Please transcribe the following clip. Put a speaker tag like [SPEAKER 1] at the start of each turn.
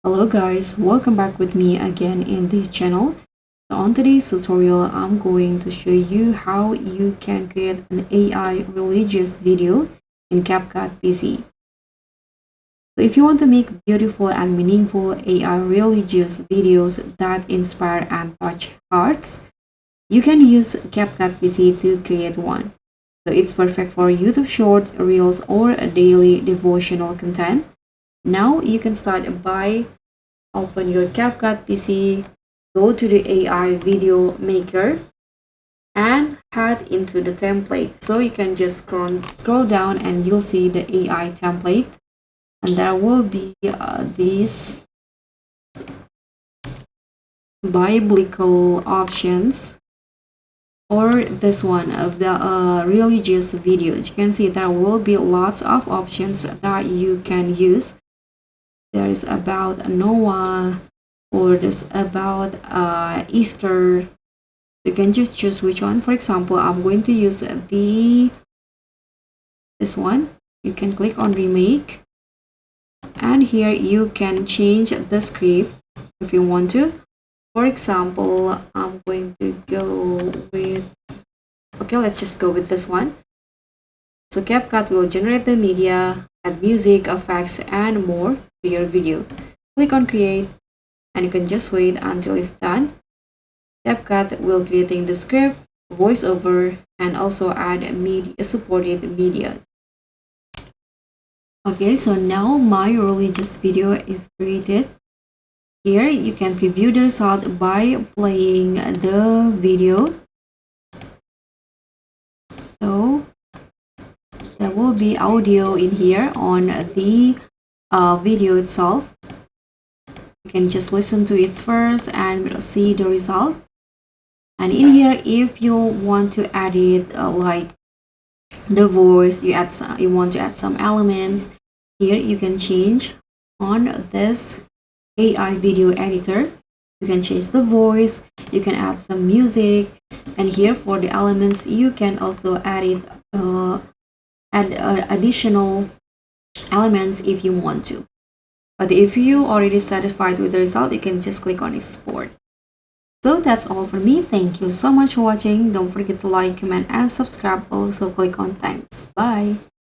[SPEAKER 1] Hello guys, welcome back with me again in this channel. So on today's tutorial, I'm going to show you how you can create an AI religious video in CapCut PC. So if you want to make beautiful and meaningful AI religious videos that inspire and touch hearts, you can use CapCut PC to create one. So it's perfect for YouTube Shorts, Reels, or daily devotional content. Now you can start by open your CapCut PC, go to the AI video maker and head into the template. So you can just scroll down and you'll see the AI template, and there will be these biblical options, or this one of the religious videos. You can see there will be lots of options that you can use. There is about Noah, or there's about Easter. You can just choose which one. For example, I'm going to use this one. You can click on remake, and here you can change the script if you want to. For example, I'm going to go with, okay, let's just go with this one. So CapCut will generate the media, add music, effects, and more to your video. Click on create, and you can just wait until it's done. CapCut will creating the script, voiceover, and also add supported media. Okay, so now my religious video is created. Here you can preview the result by playing the video. So there will be audio in here on the video itself. You can just listen to it first and we'll see the result. And in here, if you want to add it like the voice, you want to add some elements, here you can change on this AI video editor. You can change the voice, you can add some music, and here for the elements you can also add additional elements if you want to. But if you already satisfied with the result, you can just click on export. So that's all for me. Thank you so much for watching. Don't forget to like, comment, and subscribe. Also click on thanks. Bye.